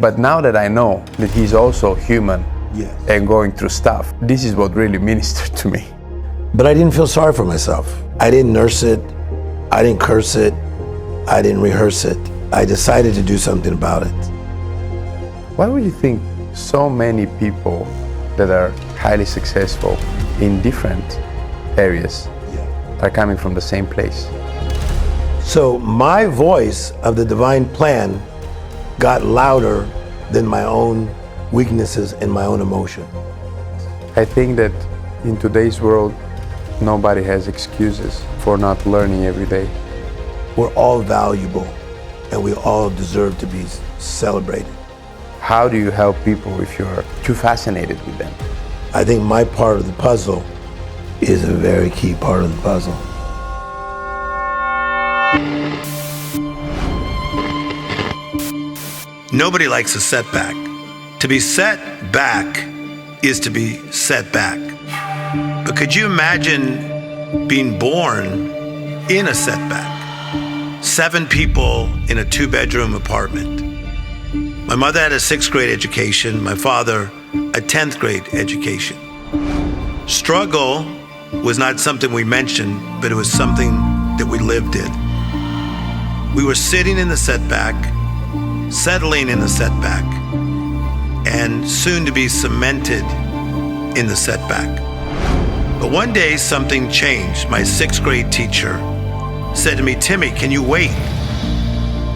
But now that I know that he's also human, Yes. and going through stuff, this is what really ministered to me. But I didn't feel sorry for myself. I didn't nurse it. I didn't curse it. I didn't rehearse it. I decided to do something about it. Why would you think so many people that are highly successful in different areas are coming from the same place? So my voice of the divine plan got louder than my own weaknesses and my own emotion. I think that in today's world, nobody has excuses for not learning every day. We're all valuable and we all deserve to be celebrated. How do you help people if you're too fascinated with them? I think my part of the puzzle is a very key part of the puzzle. Nobody likes a setback. To be set back is to be set back. But could you imagine being born in a setback? 7 people in a 2-bedroom apartment. My mother had a 6th grade education, my father a 10th grade education. Struggle was not something we mentioned, but it was something that we lived in. We were sitting in the setback, settling in the setback, and soon to be cemented in the setback. But one day something changed. My 6th grade teacher said to me, "Timmy, can you wait?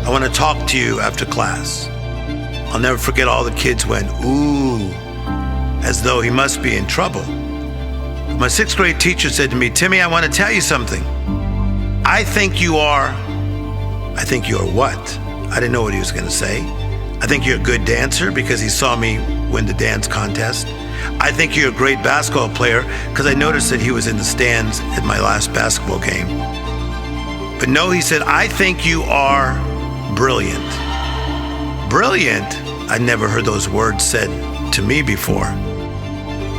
I want to talk to you after class." I'll never forget, all the kids went, "Ooh," as though he must be in trouble. My 6th grade teacher said to me, "Timmy, I want to tell you something. I think you are what?" I didn't know what he was going to say. "I think you're a good dancer," because he saw me win the dance contest. "I think you're a great basketball player," because I noticed that he was in the stands at my last basketball game. But no, he said, "I think you are brilliant." Brilliant? I'd never heard those words said to me before.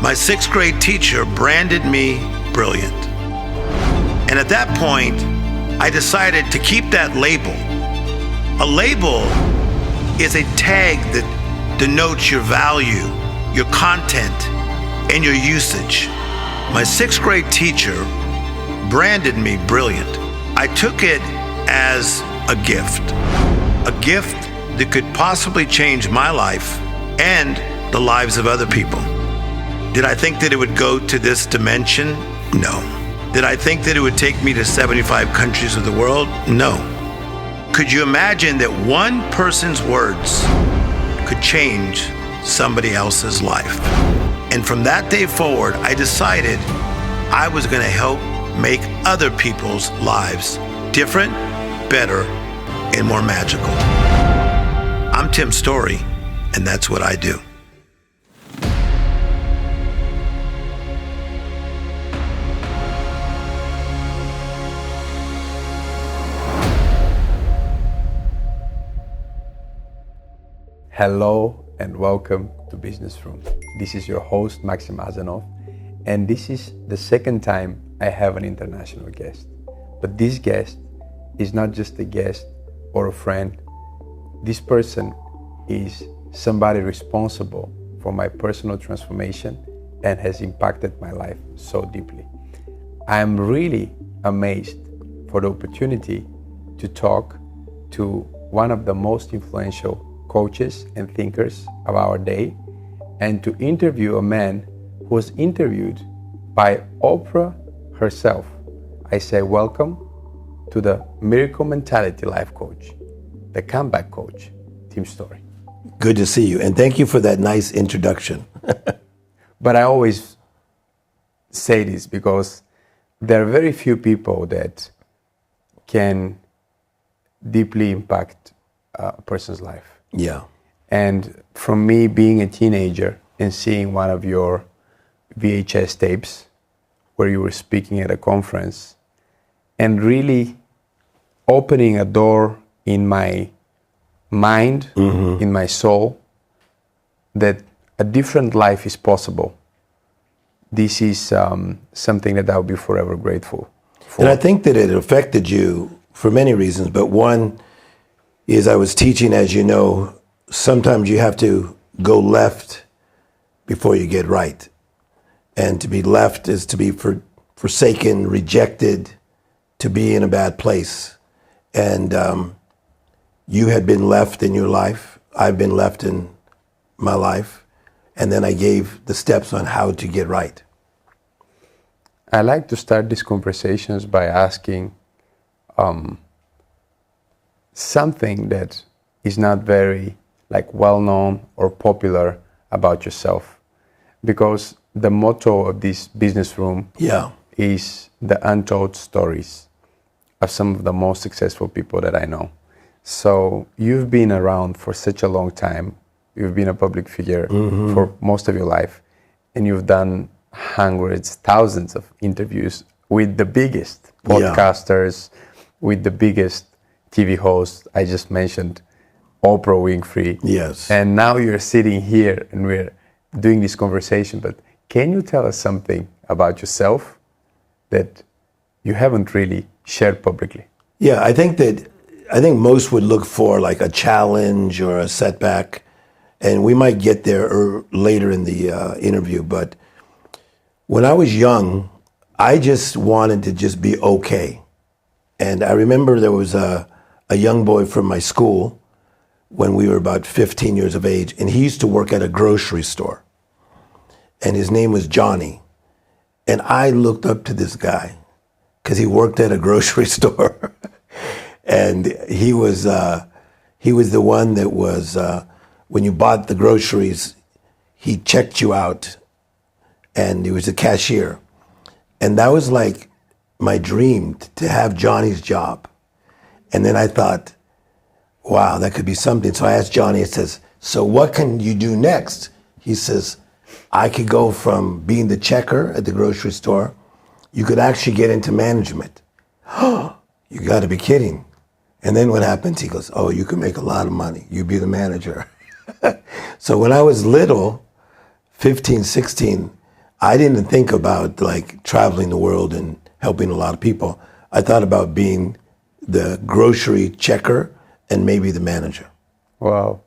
My 6th grade teacher branded me brilliant. And at that point, I decided to keep that label. A label is a tag that denotes your value, your content, and your usage. My 6th grade teacher branded me brilliant. I took it as a gift that could possibly change my life and the lives of other people. Did I think that it would go to this dimension? No. Did I think that it would take me to 75 countries of the world? No. Could you imagine that one person's words could change somebody else's life? And from that day forward, I decided I was going to help make other people's lives different, better, and more magical. I'm Tim Storey, and that's what I do. Hello and welcome to Business Room. This is your host, Maksim Asenov, and this is the second time I have an international guest. But this guest is not just a guest or a friend. This person is somebody responsible for my personal transformation and has impacted my life so deeply. I am really amazed for the opportunity to talk to one of the most influential coaches and thinkers of our day, and to interview a man who was interviewed by Oprah herself. I say welcome to the Miracle Mentality Life Coach, the comeback coach, Tim Storey. Good to see you, and thank you for that nice introduction. But I always say this because there are very few people that can deeply impact a person's life. Yeah. And from me being a teenager and seeing one of your VHS tapes where you were speaking at a conference and really opening a door in my mind, in my soul, that a different life is possible. This is something that I'll be forever grateful for. And I think that it affected you for many reasons, but one is I was teaching, as you know, sometimes you have to go left before you get right. And to be left is to be forsaken, rejected, to be in a bad place. And you had been left in your life. I've been left in my life. And then I gave the steps on how to get right. I like to start these conversations by asking something that is not very well-known or popular about yourself. Because the motto of this business room is the untold stories of some of the most successful people that I know. So you've been around for such a long time. You've been a public figure for most of your life, and you've done hundreds, thousands of interviews with the biggest podcasters, with the biggest TV hosts. I just mentioned Oprah Winfrey. Yes. And now you're sitting here and we're doing this conversation, but can you tell us something about yourself that you haven't really shared publicly? Yeah, I think most would look for like a challenge or a setback, and we might get there later in the interview. But when I was young, I just wanted to just be okay. And I remember there was a young boy from my school when we were about 15 years of age, and he used to work at a grocery store. And his name was Johnny. And I looked up to this guy because he worked at a grocery store. And he was the one that was, when you bought the groceries, he checked you out, and he was a cashier. And that was like my dream, to have Johnny's job. And then I thought, wow, that could be something. So I asked Johnny, I says, so what can you do next? He says, I could go from being the checker at the grocery store, you could actually get into management. You gotta be kidding. And then what happens? He goes, oh, you can make a lot of money. You be the manager. So when I was little, 15, 16, I didn't think about like traveling the world and helping a lot of people. I thought about being the grocery checker and maybe the manager. Wow,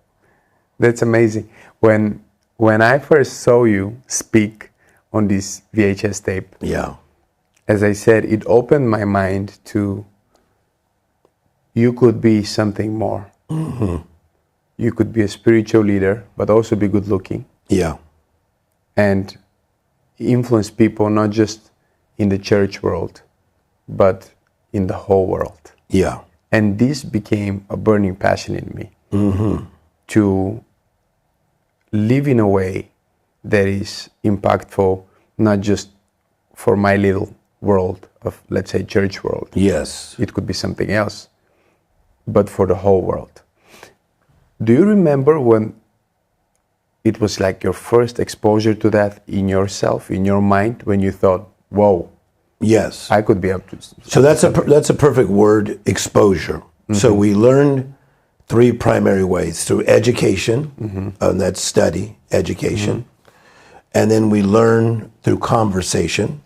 that's amazing. When I first saw you speak on this VHS tape, as I said, it opened my mind to you could be something more. You could be a spiritual leader, but also be good looking. And influence people not just in the church world, but in the whole world. And this became a burning passion in me to live in a way that is impactful, not just for my little world of, let's say, church world. It could be something else, but for the whole world. Do you remember when it was like your first exposure to that in yourself, in your mind, when you thought, whoa, I could be up to something? So that's a perfect word, exposure. So we learned three primary ways: through education, and that's study, education. And then we learn through conversation,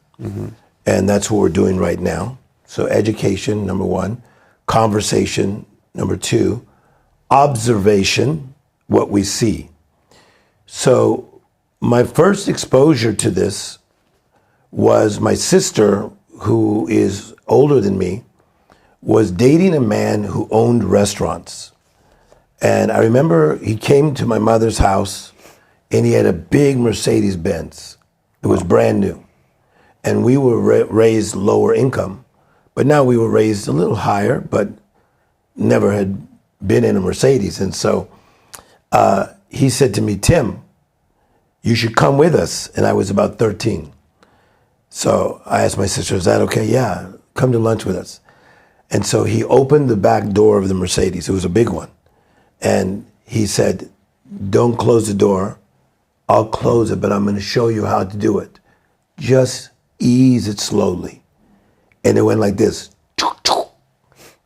and that's what we're doing right now. So education, number one; conversation, number two; observation, what we see. So my first exposure to this was my sister, who is older than me, was dating a man who owned restaurants. And I remember he came to my mother's house and he had a big Mercedes Benz. It was brand new. And we were raised lower income, but now we were raised a little higher, but never had been in a Mercedes. And so he said to me, Tim, you should come with us. And I was about 13. So I asked my sister, is that okay? Yeah, come to lunch with us. And so he opened the back door of the Mercedes. It was a big one. And he said, don't close the door. I'll close it, but I'm going to show you how to do it. Just ease it slowly. And it went like this.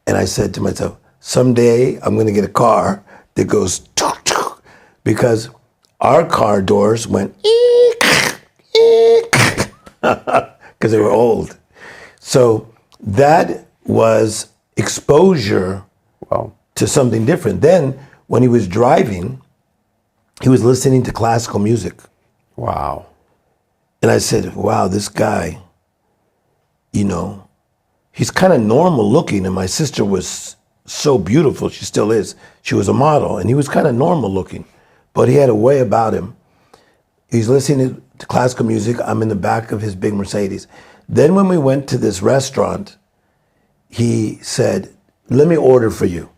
And I said to myself, someday I'm going to get a car that goes, because our car doors went, because they were old. So that was exposure to something different. Then when he was driving, he was listening to classical music. Wow. And I said, wow, this guy, you know, he's kind of normal looking. And my sister was so beautiful. She still is. She was a model. And he was kind of normal looking. But he had a way about him. He's listening to classical music. I'm in the back of his big Mercedes. Then when we went to this restaurant, he said, let me order for you.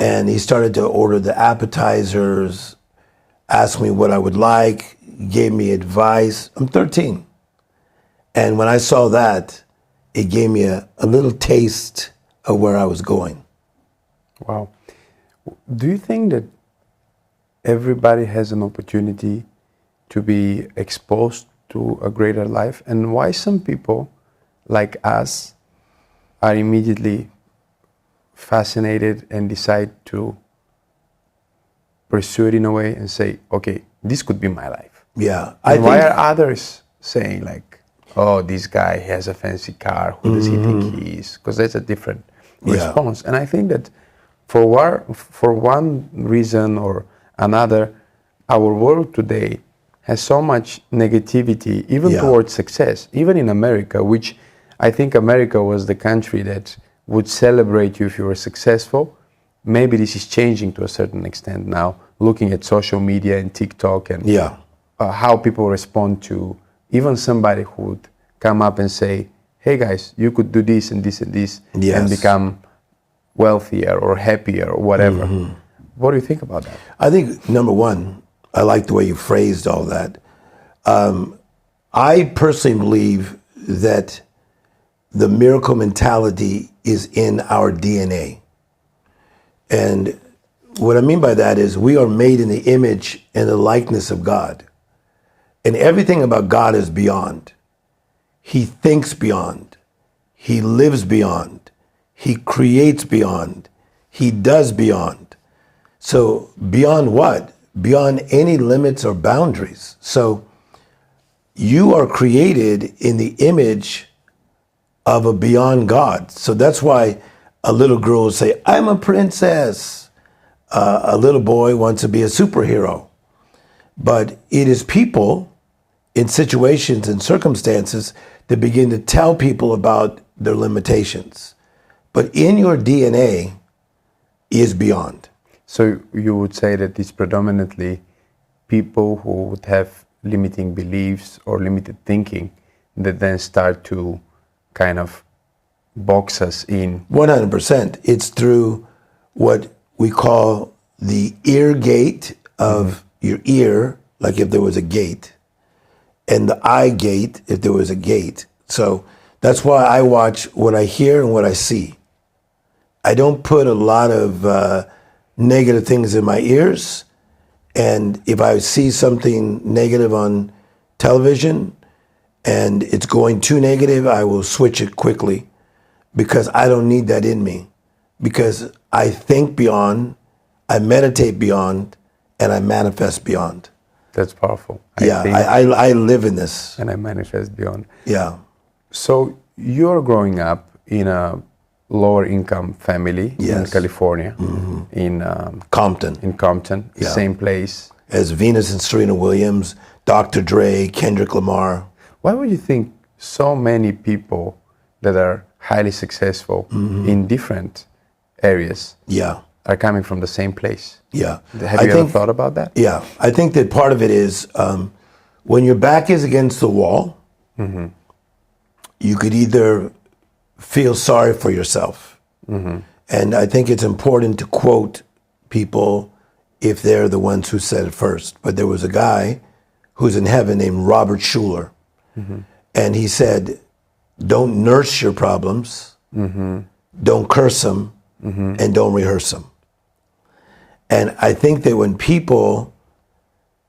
And he started to order the appetizers, asked me what I would like, gave me advice. I'm 13. And when I saw that, it gave me a little taste of where I was going. Wow. Do you think that everybody has an opportunity to be exposed to a greater life? And why some people, like us, are immediately fascinated and decide to pursue it in a way and say, okay, this could be my life? Yeah. And why are others saying like, oh, this guy has a fancy car, who does he think he is? Because that's a different response. And I think that for one reason or another, our world today has so much negativity, even towards success, even in America, which I think America was the country that would celebrate you if you were successful. Maybe this is changing to a certain extent now, looking at social media and TikTok and how people respond to even somebody who would come up and say, hey guys, you could do this and this and this and become wealthier or happier or whatever. What do you think about that? I think, number one, I like the way you phrased all that. I personally believe that the miracle mentality is in our DNA. And what I mean by that is we are made in the image and the likeness of God. And everything about God is beyond. He thinks beyond. He lives beyond. He creates beyond. He does beyond. So beyond what? Beyond any limits or boundaries. So you are created in the image of a beyond God. So that's why a little girl will say, I'm a princess. A little boy wants to be a superhero. But it is people in situations and circumstances that begin to tell people about their limitations. But in your DNA is beyond. So you would say that it's predominantly people who would have limiting beliefs or limited thinking that then start to kind of box us in. 100%. It's through what we call the ear gate of your ear, like if there was a gate, and the eye gate if there was a gate. So that's why I watch what I hear and what I see. I don't put a lot of negative things in my ears. And if I see something negative on television and it's going too negative, I will switch it quickly because I don't need that in me. Because I think beyond, I meditate beyond, and I manifest beyond. That's powerful. I live in this. And I manifest beyond. Yeah. So you're growing up in a lower income family in California, in Compton. In Compton, same place as Venus and Serena Williams, Dr. Dre, Kendrick Lamar. Why would you think so many people that are highly successful in different areas are coming from the same place? Yeah. Have you ever thought about that? Yeah. I think that part of it is when your back is against the wall, you could either feel sorry for yourself. And I think it's important to quote people if they're the ones who said it first. But there was a guy who's in heaven named Robert Schuller. And he said, don't nurse your problems, don't curse them, and don't rehearse them. And I think that when people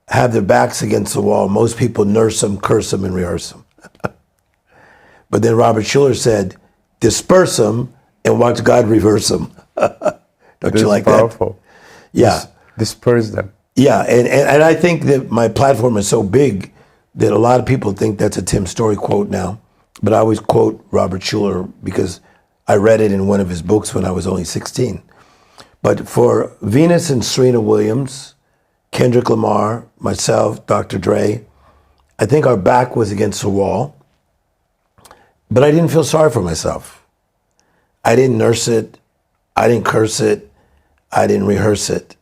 have their backs against the wall, most people nurse them, curse them, and rehearse them. But then Robert Schuller said, disperse them and watch God reverse them. Don't you like powerful. That? Yeah. Disperse them. Yeah, and I think that my platform is so big that a lot of people think that's a Tim Storey quote now. But I always quote Robert Schuller because I read it in one of his books when I was only 16. But for Venus and Serena Williams, Kendrick Lamar, myself, Dr. Dre, I think our back was against the wall, but I didn't feel sorry for myself. I didn't nurse it. I didn't curse it. I didn't rehearse it.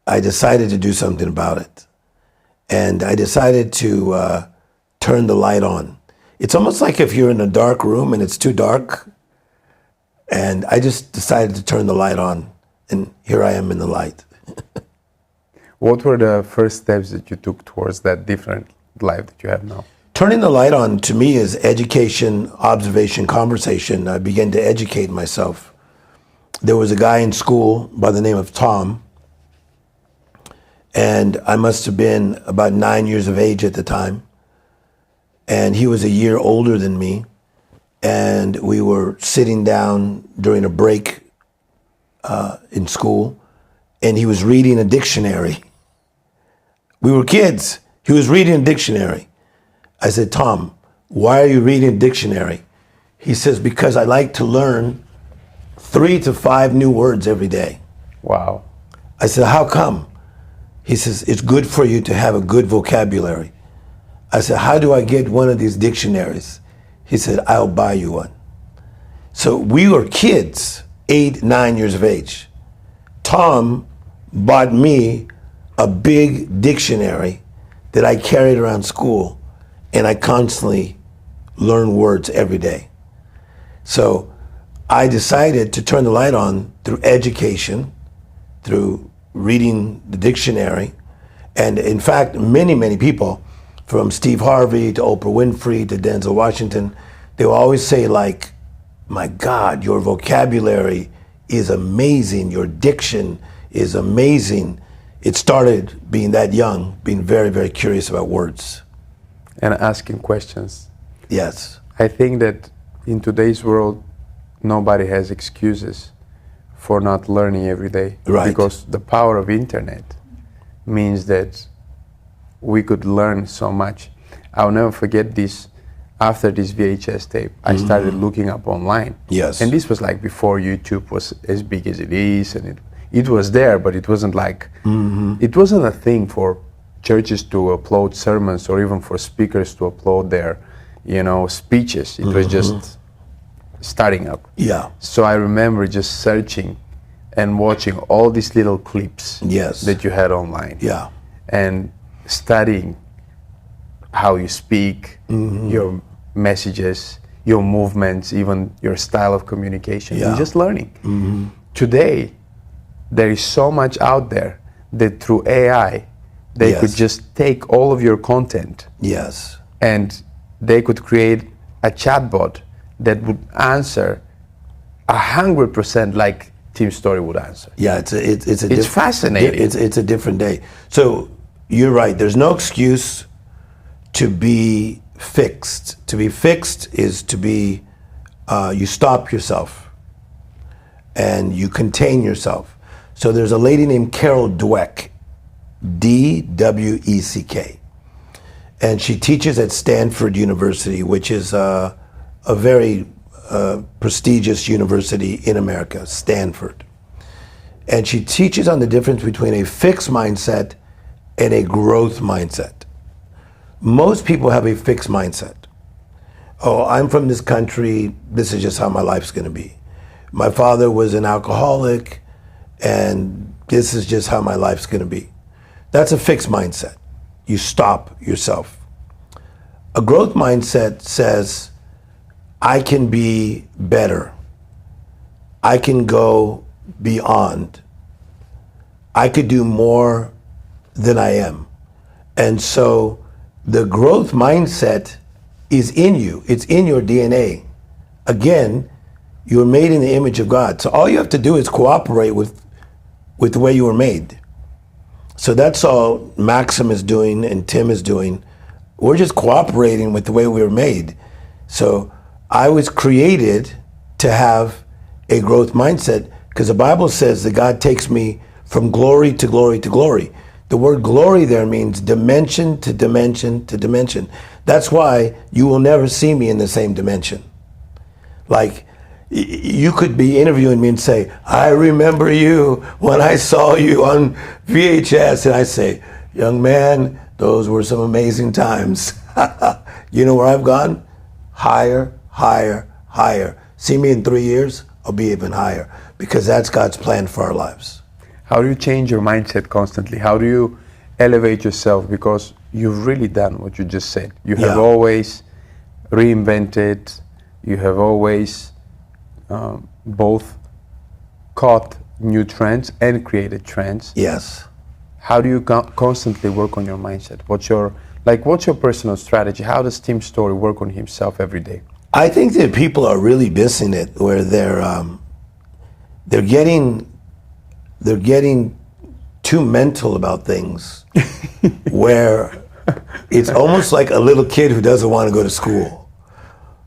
I decided to do something about it. And I decided to turn the light on. It's almost like if you're in a dark room and it's too dark, and I just decided to turn the light on, and here I am in the light. What were the first steps that you took towards that different life that you have now? Turning the light on to me is education, observation, conversation. I began to educate myself. There was a guy in school by the name of Tom, and I must have been about 9 years of age at the time. And he was a year older than me. And we were sitting down during a break in school, and he was reading a dictionary. We were kids. He was reading a dictionary. I said, Tom, why are you reading a dictionary? He says, because I like to learn 3 to 5 new words every day. Wow. I said, how come? He says, it's good for you to have a good vocabulary. I said, how do I get one of these dictionaries? He said, I'll buy you one. So we were kids, 8, 9 years of age. Tom bought me a big dictionary that I carried around school, and I constantly learned words every day. So I decided to turn the light on through education, through reading the dictionary. And in fact, many people, from Steve Harvey to Oprah Winfrey to Denzel Washington, they will always say, like, my God, your vocabulary is amazing. Your diction is amazing. It started being that young, being very, very curious about words. And asking questions. Yes. I think that in today's world, nobody has excuses for not learning every day. Right. Because the power of internet means that we could learn so much. I'll never forget this. After this VHS tape, I started looking up online. Yes. And this was like before YouTube was as big as it is, and it was there, but it wasn't like, it wasn't a thing for churches to upload sermons or even for speakers to upload their, speeches. It was just starting up. Yeah. So I remember just searching and watching all these little clips Yes. that you had online. Yeah. And studying how you speak, your messages, your movements, even your style of communication, Yeah. and just learning. Today, there is so much out there that through AI, they Yes. could just take all of your content Yes. and they could create a chatbot that would answer 100% like Tim Storey would answer. Yeah, it's fascinating. It's a different day. So you're right. There's no excuse to be fixed. To be fixed is to be, you stop yourself and you contain yourself. So there's a lady named Carol Dweck, D-W-E-C-K. And she teaches at Stanford University, which is a very prestigious university in America, Stanford. And she teaches on the difference between a fixed mindset and a growth mindset. Most people have a fixed mindset. Oh, I'm from this country, this is just how my life's gonna be. My father was an alcoholic, and this is just how my life's gonna be. That's a fixed mindset. You stop yourself. A growth mindset says, I can be better. I can go beyond. I could do more than I am. And so the growth mindset is in you. It's in your DNA. Again, you're made in the image of God. So all you have to do is cooperate with the way you were made. So that's all Maksim is doing and Tim is doing. We're just cooperating with the way we were made. So I was created to have a growth mindset because the Bible says that God takes me from glory to glory to glory. The word glory there means dimension to dimension to dimension. That's why you will never see me in the same dimension. Like, You could be interviewing me and say, I remember you when I saw you on VHS. And I say, young man, those were some amazing times. You know where I've gone? Higher, higher, higher. See me in 3 years, I'll be even higher, because that's God's plan for our lives. How do you change your mindset constantly? How do you elevate yourself? Because you've really done what you just said. You have always reinvented, you have always both caught new trends and created trends. Yes. How do you constantly work on your mindset? What's your personal strategy? How does Tim Storey work on himself every day? I think that people are really missing it, where they're getting too mental about things, where it's almost like a little kid who doesn't want to go to school.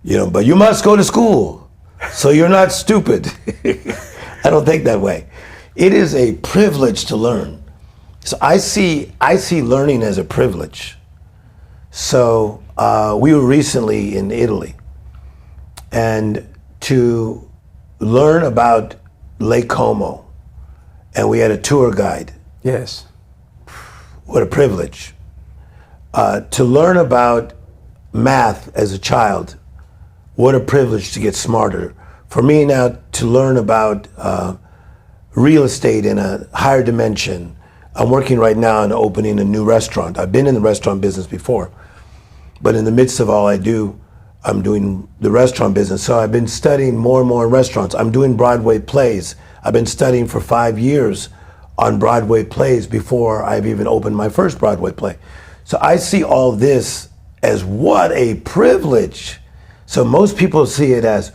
You know, but you must go to school, so you're not stupid. I don't think that way. It is a privilege to learn. So I see learning as a privilege. So we were recently in Italy, and to learn about Lake Como, and we had a tour guide. Yes. What a privilege. To learn about math as a child, what a privilege to get smarter. For me now to learn about real estate in a higher dimension. I'm working right now on opening a new restaurant. I've been in the restaurant business before, but in the midst of all I do, I'm doing the restaurant business. So I've been studying more and more in restaurants. I'm doing Broadway plays. I've been studying for 5 years on Broadway plays before I've even opened my first Broadway play. So I see all this as what a privilege. So most people see it as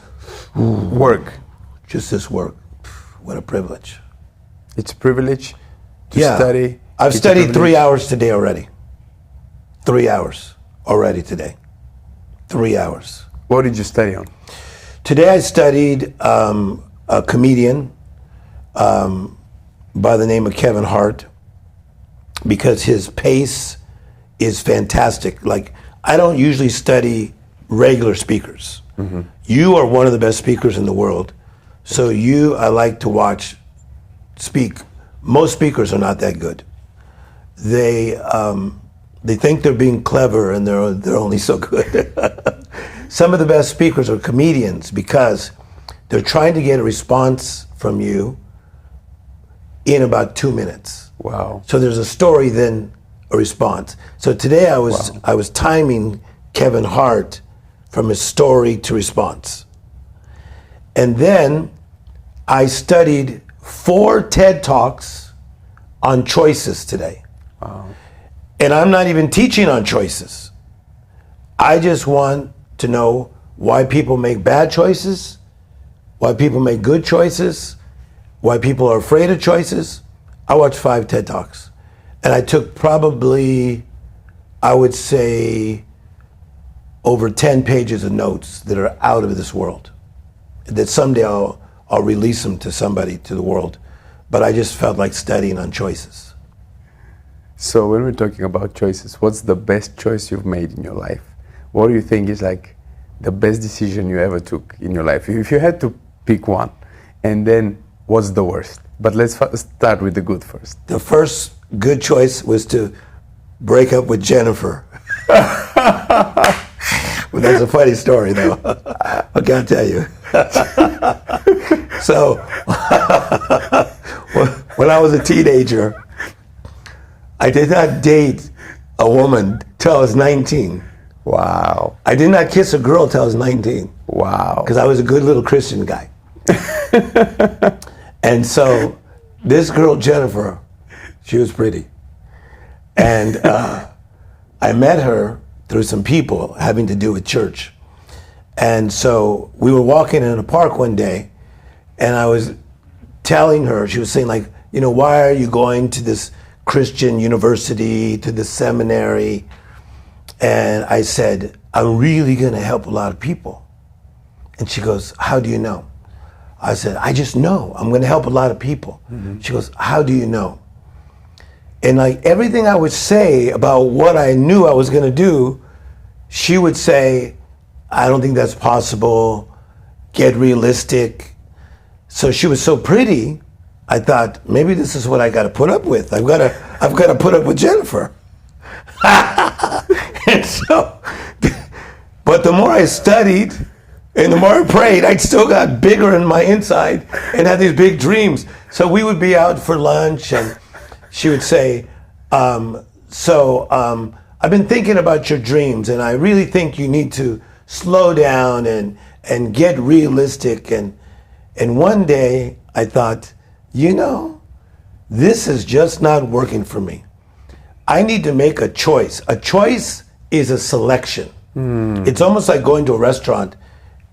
work. Just this work. What a privilege. It's a privilege to study. I've studied 3 hours today already. 3 hours already today. 3 hours. What did you study on? Today I studied a comedian by the name of Kevin Hart, because his pace is fantastic. Like, I don't usually study regular speakers. Mm-hmm. You are one of the best speakers in the world. So I like to watch speak. Most speakers are not that good. They think they're being clever, and they're only so good. Some of the best speakers are comedians, because they're trying to get a response from you in about 2 minutes. Wow. So there's a story, then a response. So today I was timing Kevin Hart from his story to response. And then I studied 4 TED Talks on choices today. Wow. And I'm not even teaching on choices. I just want to know why people make bad choices, why people make good choices, why people are afraid of choices. I watched 5 TED Talks. And I took probably, I would say, over 10 pages of notes that are out of this world. That someday I'll release them to somebody, to the world. But I just felt like studying on choices. So when we're talking about choices, what's the best choice you've made in your life? What do you think is like the best decision you ever took in your life? If you had to pick one, and then what's the worst? But let's start with the good first. The first good choice was to break up with Jennifer. Well, that's a funny story, though. I can't tell you. So, when I was a teenager, I did not date a woman till I was 19. Wow. I did not kiss a girl till I was 19. Wow. Because I was a good little Christian guy. And so, this girl, Jennifer, she was pretty. And I met her through some people having to do with church. And so we were walking in a park one day, and I was telling her, she was saying like, you know, why are you going to this Christian university, to this seminary? And I said, I'm really gonna help a lot of people. And she goes, how do you know? I said, I just know, I'm gonna help a lot of people. Mm-hmm. She goes, how do you know? And like everything I would say about what I knew I was gonna do, she would say, I don't think that's possible. get realistic. So she was so pretty, I thought, maybe this is what I got to put up with. I've got to put up with Jennifer. And so, but the more I studied and the more I prayed, I still got bigger in my inside and had these big dreams. So we would be out for lunch and she would say, I've been thinking about your dreams and I really think you need to slow down and get realistic. And one day I thought, this is just not working for me. I need to make a choice. A choice is a selection. It's almost like going to a restaurant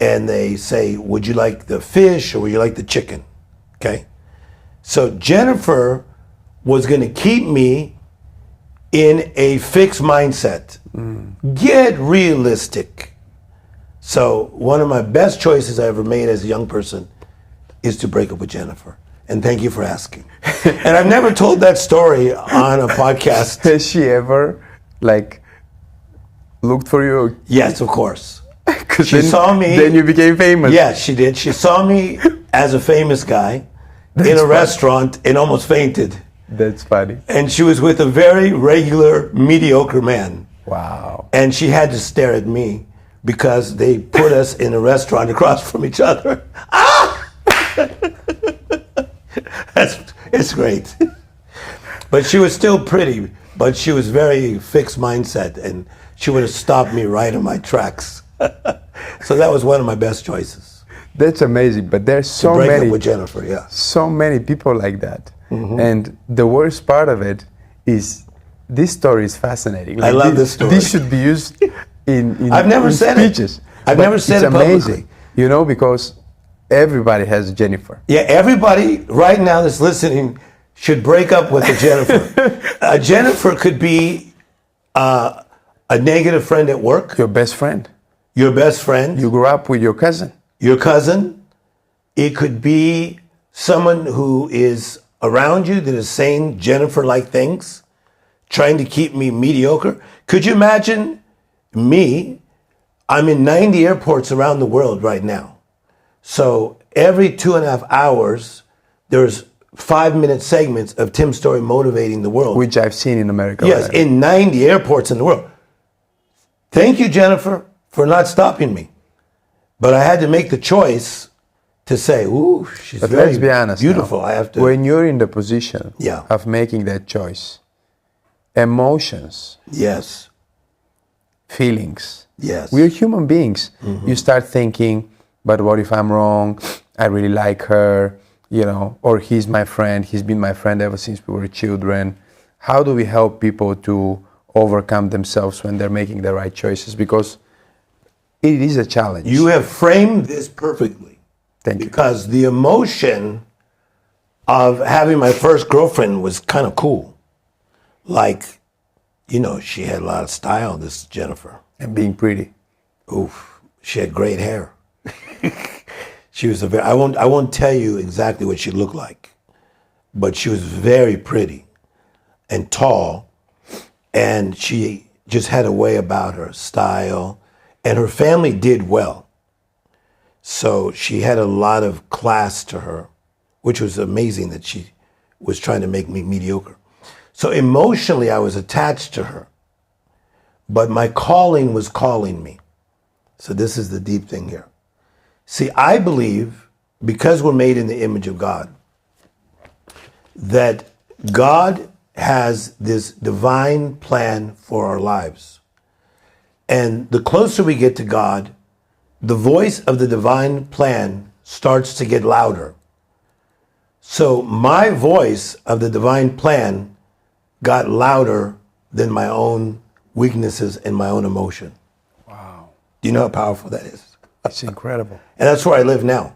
and they say, would you like the fish or would you like the chicken? Okay. So Jennifer was going to keep me in a fixed mindset. Get realistic. So one of my best choices I ever made as a young person is to break up with Jennifer. And thank you for asking. And I've never told that story on a podcast. Has she ever, looked for you? Yes, of course. She saw me. Then you became famous. Yes, she did. She saw me as a famous guy in a restaurant and almost fainted. That's funny. And she was with a very regular, mediocre man. Wow. And she had to stare at me because they put us in a restaurant across from each other. It's great. But she was still pretty, but she was very fixed mindset, and she would have stopped me right in my tracks. So that was one of my best choices. That's amazing. But there's so break many up with Jennifer, yeah. So many people like that. And the worst part of it is this story is fascinating. I love this story. This should be used in I've never said speeches. I've never said it amazing. publicly. Because everybody has a Jennifer. Yeah, everybody right now that's listening should break up with a Jennifer. A Jennifer could be a negative friend at work. Your best friend. Your best friend. You grew up with your cousin. Your cousin. It could be someone who is around you that is saying Jennifer-like things, trying to keep me mediocre. Could you imagine me? I'm in 90 airports around the world right now. So every 2.5 hours, there's 5-minute segments of Tim Storey motivating the world. Which I've seen in America. Yes, right? in 90 airports in the world. Thank you, Jennifer, for not stopping me. But I had to make the choice to say, ooh, she's But very let's be honest beautiful. now. I have to. When you're in the position Yeah. of making that choice, emotions, Yes. feelings, Yes. we're human beings. You start thinking, but what if I'm wrong? I really like her, or he's my friend. He's been my friend ever since we were children. How do we help people to overcome themselves when they're making the right choices? Because it is a challenge. You have framed this perfectly. Thank you. Because the emotion of having my first girlfriend was kind of cool. She had a lot of style, this Jennifer. And being pretty. Oof, she had great hair. She was I won't tell you exactly what she looked like, but she was very pretty and tall, and she just had a way about her, style, and her family did well. So she had a lot of class to her, which was amazing that she was trying to make me mediocre. So emotionally, I was attached to her, but my calling was calling me. So this is the deep thing here. See, I believe, because we're made in the image of God, that God has this divine plan for our lives. And the closer we get to God, the voice of the divine plan starts to get louder. So my voice of the divine plan got louder than my own weaknesses and my own emotion. Wow. Do you know how powerful that is? It's incredible. And that's where I live now.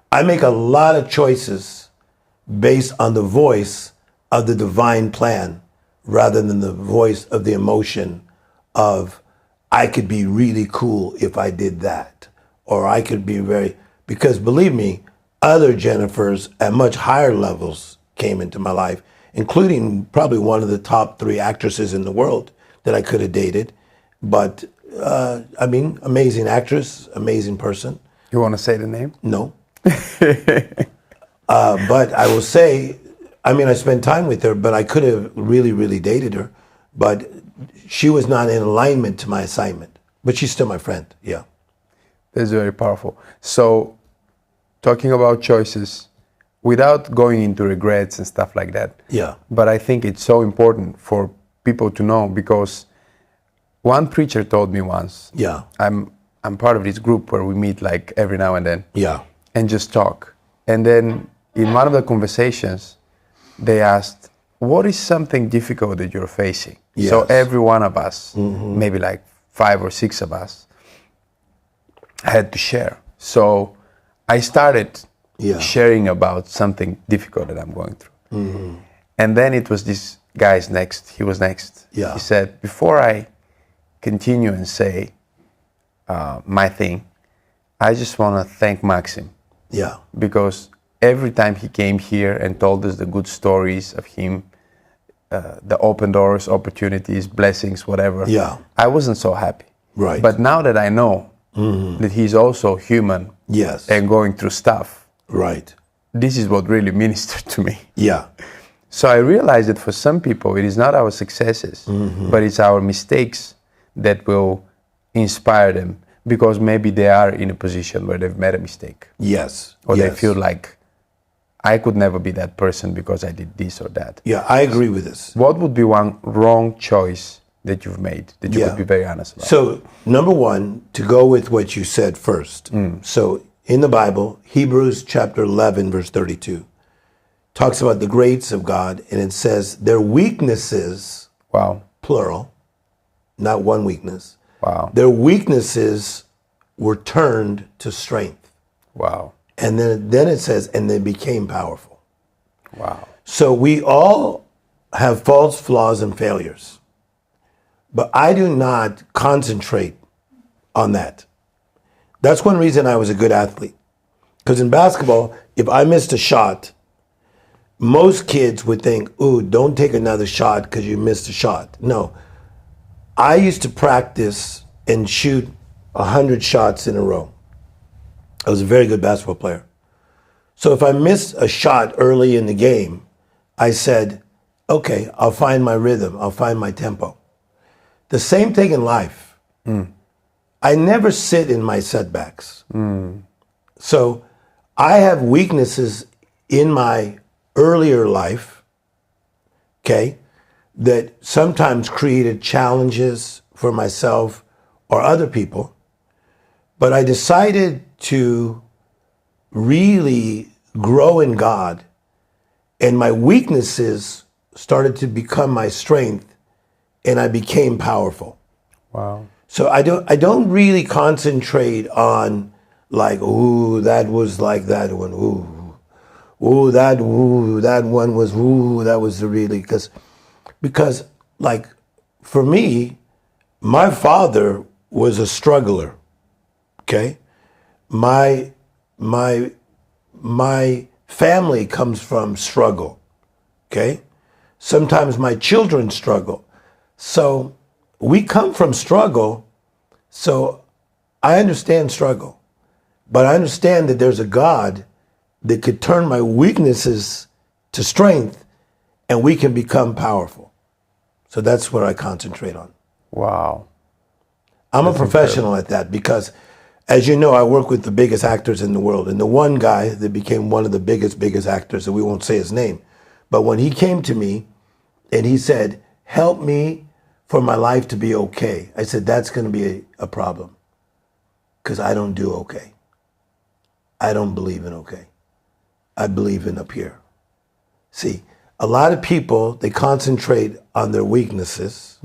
I make a lot of choices based on the voice of the divine plan rather than the voice of the emotion of, I could be really cool if I did that. Or I could be because believe me, other Jennifers at much higher levels came into my life, including probably one of the top 3 actresses in the world that I could have dated. But, amazing actress, amazing person. You want to say the name? No. But I will say, I mean, I spent time with her, but I could have really, really dated her. But she was not in alignment to my assignment. But she's still my friend, yeah. That's very powerful. So, talking about choices, without going into regrets and stuff like that. Yeah. But I think it's so important for people to know, because one preacher told me once, Yeah. I'm part of this group where we meet like every now and then. Yeah. And just talk. And then in one of the conversations, they asked, what is something difficult that you're facing? Yes. So every one of us, maybe like 5 or 6 of us, had to share. So I started sharing about something difficult that I'm going through. And then it was this guy's next. He was next. Yeah. He said, before I continue and say my thing, I just want to thank Maksim. Yeah. Because every time he came here and told us the good stories of him, the open doors, opportunities, blessings, whatever, Yeah. I wasn't so happy. Right. But now that I know that he's also human Yes. and going through stuff, Right. this is what really ministered to me. Yeah. So I realized that for some people, it is not our successes, but it's our mistakes that will inspire them, because maybe they are in a position where they've made a mistake. Yes. Or yes. they feel like, I could never be that person because I did this or that. Yeah, I agree with this. What would be one wrong choice that you've made that you could be very honest about? So, number one, to go with what you said first. So, in the Bible, Hebrews chapter 11, verse 32, talks about the greats of God, and it says, their weaknesses, Wow. plural, not one weakness, Wow. their weaknesses were turned to strength. Wow. And then it says, and they became powerful. Wow. So we all have faults, flaws, and failures. But I do not concentrate on that. That's one reason I was a good athlete. Because in basketball, if I missed a shot, most kids would think, ooh, don't take another shot because you missed a shot. No. I used to practice and shoot 100 shots in a row. I was a very good basketball player. So if I missed a shot early in the game, I said, okay, I'll find my rhythm. I'll find my tempo. The same thing in life. I never sit in my setbacks. So I have weaknesses in my earlier life, okay, that sometimes created challenges for myself or other people. But I decided to really grow in God, and my weaknesses started to become my strength, and I became powerful. Wow. So I don't really concentrate on like, ooh, that was like that one, ooh, that one was, ooh, that was the really, because like for me, my father was a struggler. Okay, my family comes from struggle. Okay, sometimes my children struggle. So we come from struggle. So I understand struggle, but I understand that there's a God that could turn my weaknesses to strength, and we can become powerful. So that's what I concentrate on. Wow. I'm a professional at that because, as you know, I work with the biggest actors in the world. And the one guy that became one of the biggest actors, and we won't say his name, but when he came to me and he said, help me for my life to be okay, I said, that's going to be a problem because I don't do okay. I don't believe in okay. I believe in up here. See, a lot of people, they concentrate on their weaknesses,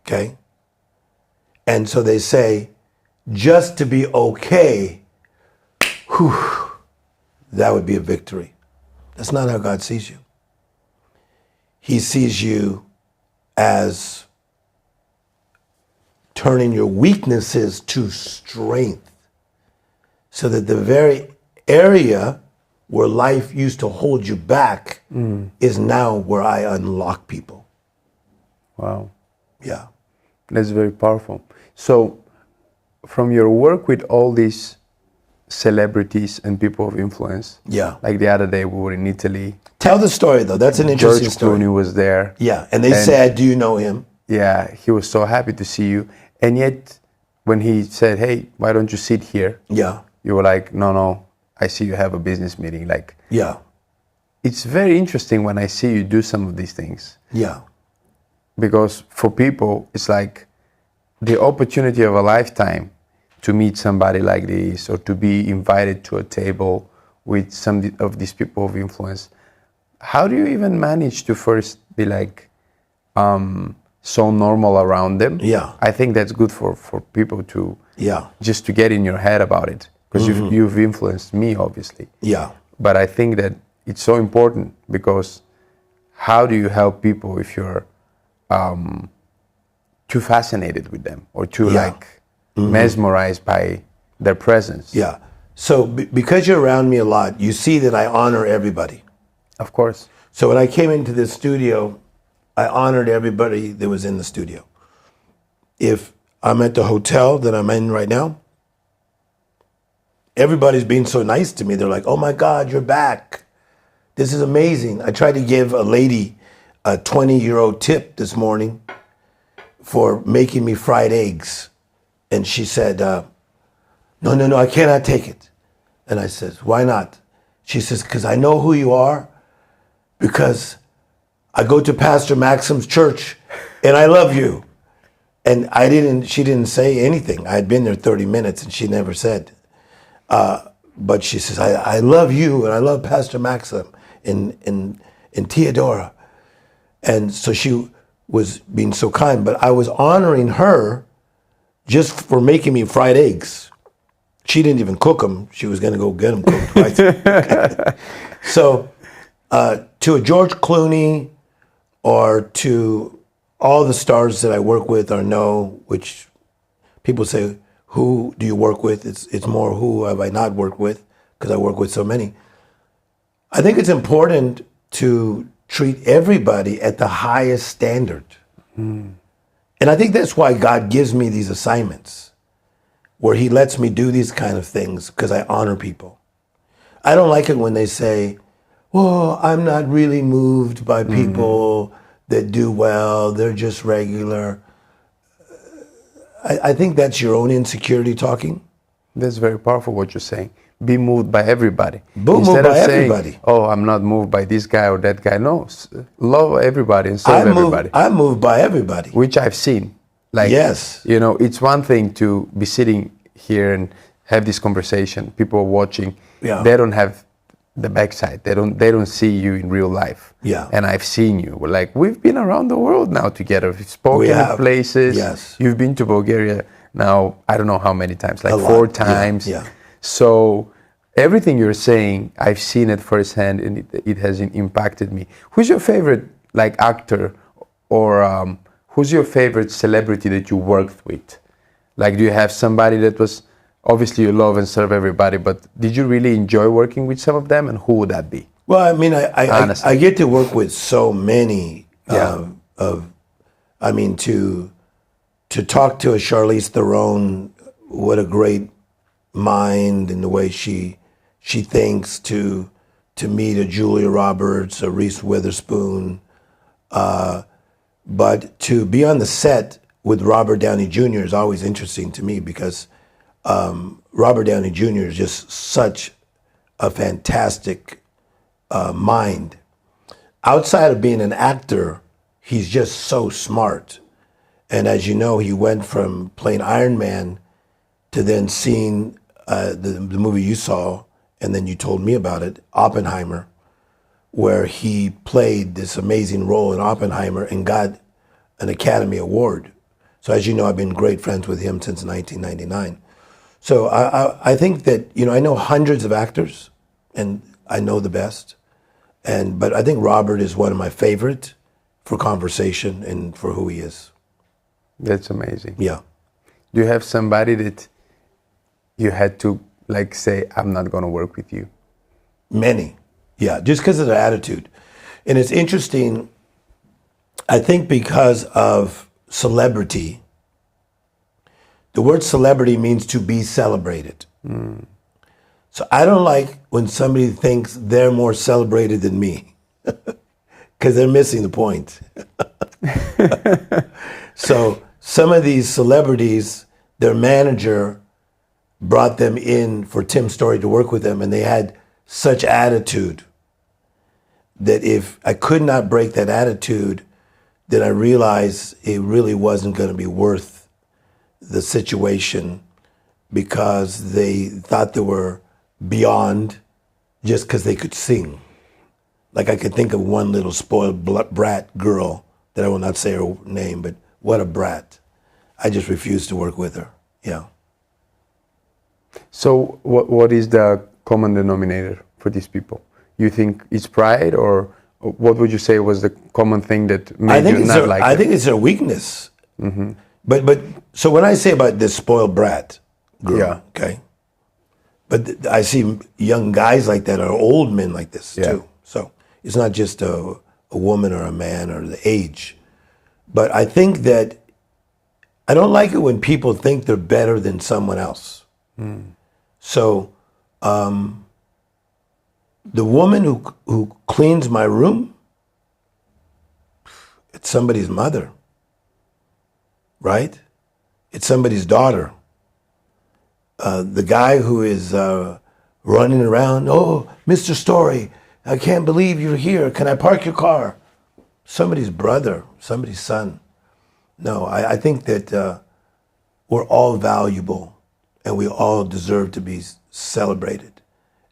okay? And so they say, just to be okay, whew, that would be a victory. That's not how God sees you. He sees you as turning your weaknesses to strength, so that the very area where life used to hold you back is now where I unlock people. Wow. Yeah. That's very powerful. So from your work with all these celebrities and people of influence. Yeah. Like the other day, we were in Italy. Tell the story, though. That's an interesting George story. Clooney was there. Yeah, and they said, do you know him? Yeah, he was so happy to see you. And yet, when he said, hey, why don't you sit here? Yeah. You were like, no, I see you have a business meeting. Like, Yeah. it's very interesting when I see you do some of these things. Yeah. Because for people, it's like the opportunity of a lifetime to meet somebody like this, or to be invited to a table with some of these people of influence. How do you even manage to first be like so normal around them? Yeah. I think that's good for people to just to get in your head about it, because you've influenced me, obviously. Yeah. But I think that it's so important, because how do you help people if you're too fascinated with them, or too mesmerized by their presence? Yeah. So because you're around me a lot, you see that I honor everybody. Of course. So when I came into this studio, I honored everybody that was in the studio. If I'm at the hotel that I'm in right now, everybody's being so nice to me. They're like, oh my God, you're back. This is amazing. I tried to give a lady a 20-euro tip this morning for making me fried eggs. And she said, no, I cannot take it. And I said, why not? She says, because I know who you are, because I go to Pastor Maksim's church and I love you. And she didn't say anything. I had been there 30 minutes and she never said. But she says, I love you and I love Pastor Maksim in Theodora. And so she was being so kind, but I was honoring her just for making me fried eggs. She didn't even cook them. She was going to go get them cooked, right? So to a George Clooney, or to all the stars that I work with or know, which people say, who do you work with? It's more who have I not worked with, because I work with so many. I think it's important to treat everybody at the highest standard. And I think that's why God gives me these assignments, where he lets me do these kind of things, because I honor people. I don't like it when they say, well, I'm not really moved by people that do well. They're just regular. I think that's your own insecurity talking. That's very powerful what you're saying. Be moved by everybody. Moved by everybody. Oh, I'm not moved by this guy or that guy. No, love everybody and serve everybody. I'm moved by everybody. Which I've seen. Like, yes. You know, it's one thing to be sitting here and have this conversation. People are watching. Yeah. They don't have the backside. They don't see you in real life. Yeah. And I've seen you. Like, we've been around the world now together. We've spoken at places. Yes. You've been to Bulgaria now, I don't know how many times, like 4 times. Yeah. So everything you're saying, I've seen it firsthand, and it has impacted me. Who's your favorite like actor, or who's your favorite celebrity that you worked with? Like, do you have somebody that was, obviously you love and serve everybody, but did you really enjoy working with some of them, and who would that be? Well, I mean, I get to work with so many to talk to a Charlize Theron, what a great mind and the way she thinks, to meet a Julia Roberts, a Reese Witherspoon, but to be on the set with Robert Downey Jr. is always interesting to me, because Robert Downey Jr. is just such a fantastic mind. Outside of being an actor, he's just so smart. And as you know, he went from playing Iron Man to then seeing the movie you saw, and then you told me about it, Oppenheimer, where he played this amazing role in Oppenheimer and got an Academy Award. So as you know, I've been great friends with him since 1999. So I think that, I know hundreds of actors, and I know the best. But I think Robert is one of my favorite for conversation and for who he is. That's amazing. Yeah. Do you have somebody that you had to say, I'm not going to work with you? Many. Yeah, just because of their attitude. And it's interesting, I think because of celebrity, the word celebrity means to be celebrated. So I don't like when somebody thinks they're more celebrated than me, because they're missing the point. So some of these celebrities, their manager brought them in for Tim Storey to work with them, and they had such attitude that if I could not break that attitude, then I realized it really wasn't going to be worth the situation, because they thought they were beyond just because they could sing. Like, I could think of one little spoiled brat girl that I will not say her name, but what a brat. I just refused to work with her. Yeah. So what is the common denominator for these people? You think it's pride, or what would you say was the common thing that made you not like it? I think it's their weakness. Mm-hmm. But so when I say about this spoiled brat girl, Yeah. okay, but I see young guys like that, or old men like this too. So it's not just a woman or a man or the age. But I think that I don't like it when people think they're better than someone else. So the woman who cleans my room, it's somebody's mother, right? It's somebody's daughter. The guy who is running around, oh, Mr. Storey, I can't believe you're here. Can I park your car? Somebody's brother, somebody's son. No, I think that we're all valuable and we all deserve to be celebrated.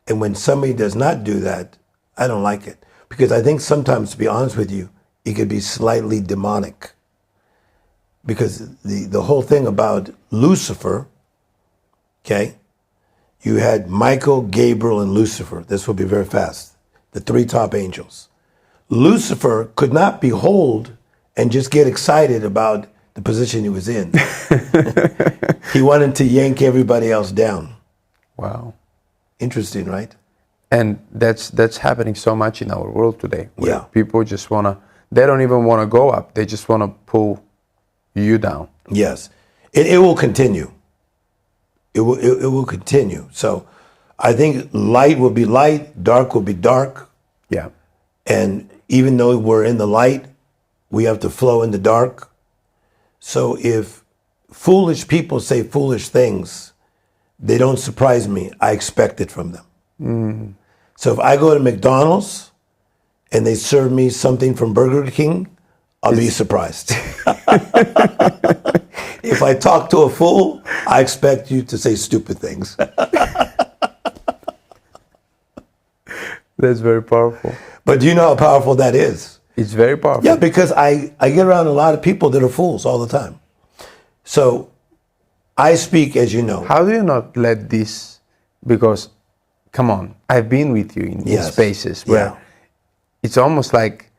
And when somebody does not do that, I don't like it. Because I think sometimes, to be honest with you, it could be slightly demonic. Because the whole thing about Lucifer, okay, you had Michael, Gabriel, and Lucifer. This will be very fast. The three top angels. Lucifer could not behold and just get excited about the position he was in. He wanted to yank everybody else down. Wow. Interesting, right? And that's happening so much in our world today. Where Yeah. people just they don't even want to go up. They just want to pull you down. Yes. It will continue. It will continue. So I think light will be light, dark will be dark. Yeah. And even though we're in the light, we have to flow in the dark. So if foolish people say foolish things, they don't surprise me. I expect it from them. So if I go to McDonald's and they serve me something from Burger King, I'll be surprised. If I talk to a fool, I expect you to say stupid things. That's very powerful. But do you know how powerful that is? It's very powerful. Yeah, because I get around a lot of people that are fools all the time. So I speak, as you know. How do you not let this, because, come on, I've been with you in spaces where it's almost like,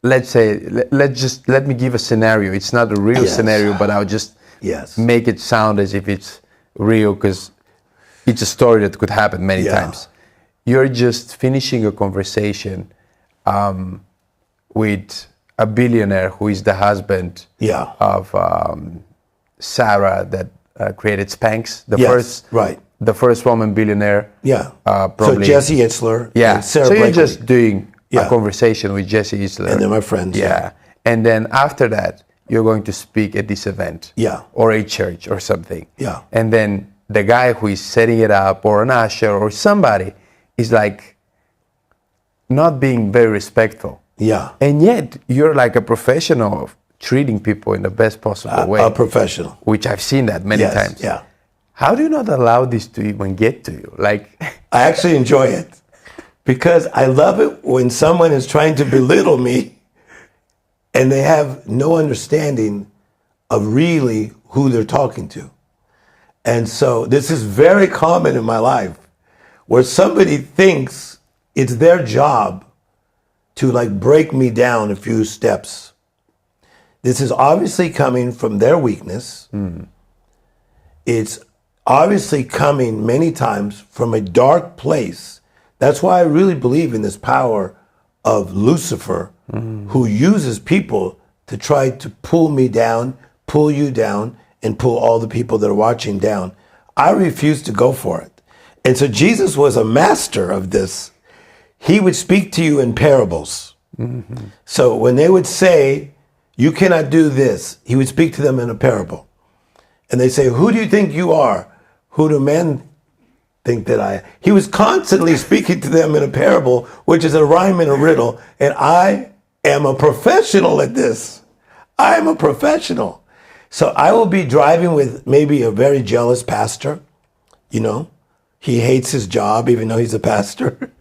let's say, let me give a scenario. It's not a real scenario, but I'll just make it sound as if it's real, because it's a story that could happen many times. You're just finishing a conversation with a billionaire who is the husband of Sarah that created Spanx, the first woman billionaire. So Jesse Itzler and Sarah So you're Blakely. just doing a conversation with Jesse Itzler. And they're my friends. And then after that, you're going to speak at this event. Or a church or something. And then the guy who is setting it up, or an usher or somebody, is like not being very respectful. And yet you're like a professional of treating people in the best possible way. A professional. Which I've seen that many times. How do you not allow this to even get to you? Like, I actually enjoy it because I love it when someone is trying to belittle me and they have no understanding of really who they're talking to. And so this is very common in my life, where somebody thinks it's their job to like break me down a few steps. This is obviously coming from their weakness. It's obviously coming many times from a dark place. That's why I really believe in this power of Lucifer, who uses people to try to pull me down, pull you down, and pull all the people that are watching down. I refuse to go for it. And so Jesus was a master of this. He would speak to you in parables. Mm-hmm. So when they would say, you cannot do this, he would speak to them in a parable. And they say, who do you think you are? Who do men think that I am? He was constantly speaking to them in a parable, which is a rhyme and a riddle. And I am a professional at this. I am a professional. So I will be driving with maybe a very jealous pastor. You know, he hates his job, even though he's a pastor.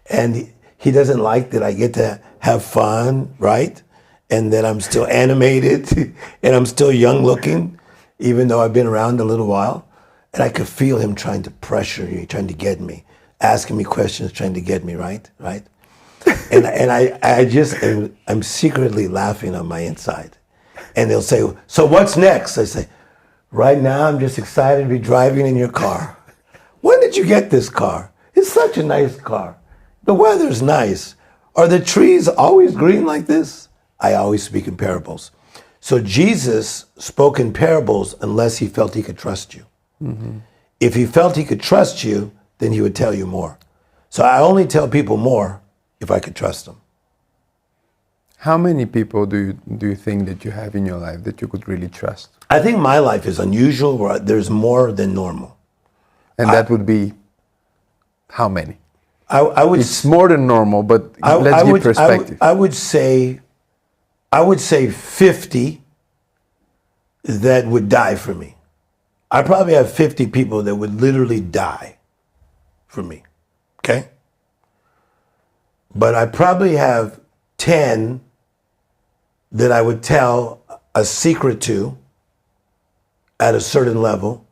And he doesn't like that I get to have fun, right? And that I'm still animated and I'm still young looking, even though I've been around a little while. And I could feel him trying to pressure me, trying to get me, asking me questions, trying to get me, right? And I'm secretly laughing on my inside. And they'll say, so what's next? I say, right now I'm just excited to be driving in your car. When did you get this car? It's such a nice car. The weather's nice. Are the trees always green like this? I always speak in parables. So Jesus spoke in parables unless he felt he could trust you. Mm-hmm. If he felt he could trust you, then he would tell you more. So I only tell people more if I could trust them. How many people do you think that you have in your life that you could really trust? I think my life is unusual, where there's more than normal. And that would be how many? I would. It's more than normal, but let's give perspective. I would say 50 that would die for me. I probably have 50 people that would literally die for me. Okay? But I probably have 10 that I would tell a secret to at a certain level.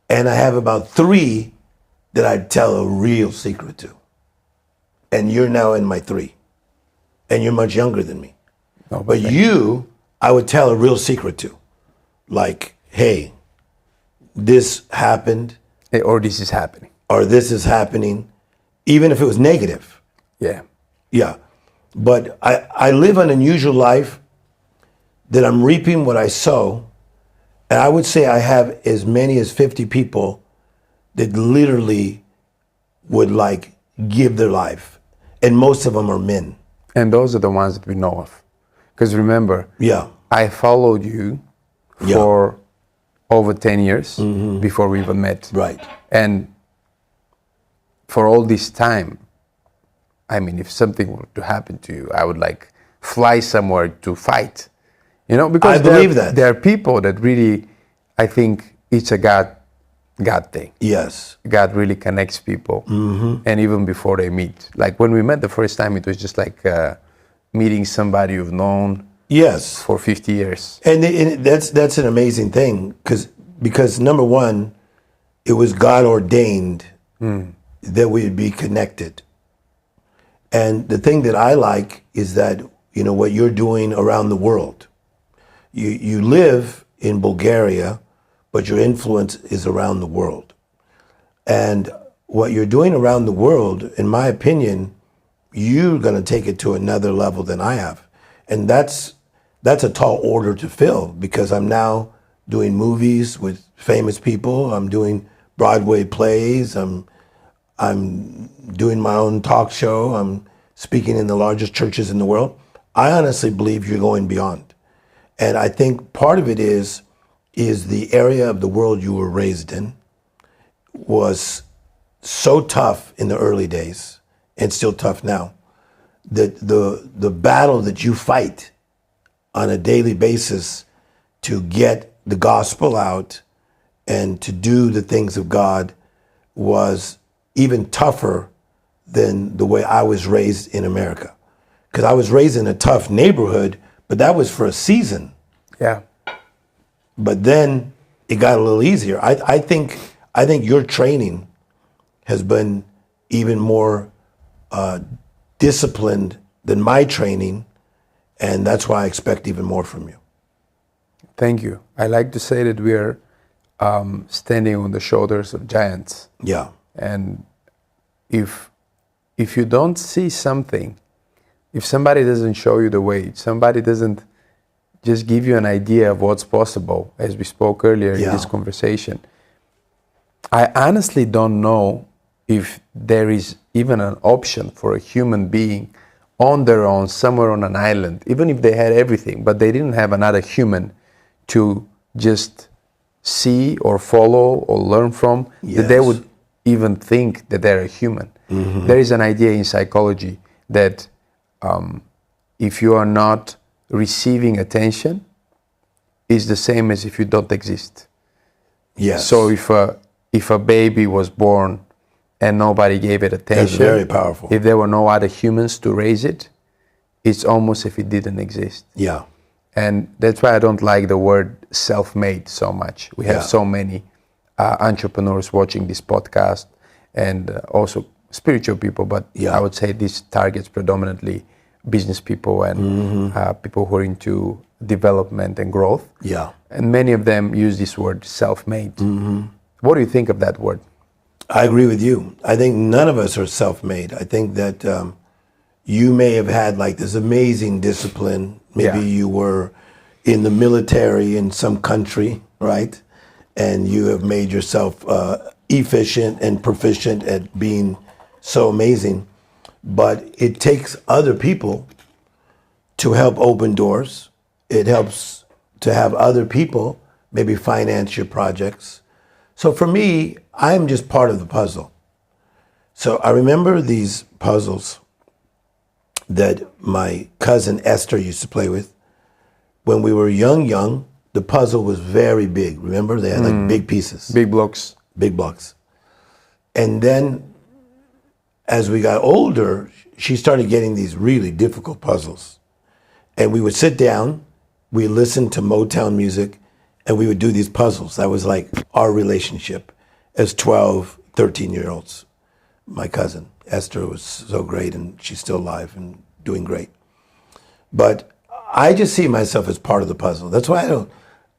And I have about 3 that I'd tell a real secret to. And you're now in my 3. And you're much younger than me. Oh, but you, I would tell a real secret to. Like, hey, this happened. Or this is happening. Or this is happening. Even if it was negative. Yeah. Yeah. But I live an unusual life that I'm reaping what I sow. And I would say I have as many as 50 people that literally would like give their life. And most of them are men. And those are the ones that we know of. Because remember, yeah, I followed you for over 10 years before we even met. Right. And for all this time, I mean, if something were to happen to you, I would like fly somewhere to fight. You know, because I believe that. There are people that really, I think it's a God thing. Yes. God really connects people. Mm-hmm. And even before they meet. Like when we met the first time, it was just like meeting somebody you've known for 50 years. And that's an amazing thing because number one, it was God ordained that we'd be connected. And the thing that I like is that, you know, what you're doing around the world. You live in Bulgaria, but your influence is around the world. And what you're doing around the world, in my opinion, you're going to take it to another level than I have. And that's a tall order to fill because I'm now doing movies with famous people. I'm doing Broadway plays. I'm doing my own talk show. I'm speaking in the largest churches in the world. I honestly believe you're going beyond. And I think part of it is the area of the world you were raised in was so tough in the early days and still tough now that the battle that you fight on a daily basis to get the gospel out and to do the things of God was even tougher than the way I was raised in America. Because I was raised in a tough neighborhood, but that was for a season. Yeah. But then it got a little easier. I think your training has been even more disciplined than my training, and that's why I expect even more from you. Thank you. I like to say that we are standing on the shoulders of giants. Yeah. And if you don't see something, if somebody doesn't show you the way, somebody doesn't just give you an idea of what's possible, as we spoke earlier in this conversation, I honestly don't know if there is even an option for a human being on their own, somewhere on an island, even if they had everything, but they didn't have another human to just see or follow or learn from, that they would even think that they're a human. There is an idea in psychology that if you are not receiving attention, it's the same as if you don't exist. Yes. So if a baby was born and nobody gave it attention, that's very powerful. if there were no other humans to raise it, it's almost if it didn't exist. Yeah. And that's why I don't like the word self-made so much. We have so many entrepreneurs watching this podcast, and also spiritual people, but I would say this targets predominantly business people and people who are into development and growth. Yeah. And many of them use this word self-made. What do you think of that word? I agree with you. I think none of us are self-made. I think that you may have had like this amazing discipline. Maybe you were in the military in some country, right? And you have made yourself efficient and proficient at being so amazing. But it takes other people to help open doors. It helps to have other people maybe finance your projects. So for me, I'm just part of the puzzle. So I remember these puzzles that my cousin Esther used to play with. When we were young, the puzzle was very big. Remember, they had like big pieces. Big blocks. Big blocks. And then as we got older, she started getting these really difficult puzzles. And we would sit down, we listened to Motown music, and we would do these puzzles. That was like our relationship as 12, 13-year-olds. My cousin, Esther, was so great, and she's still alive and doing great. But I just see myself as part of the puzzle. That's why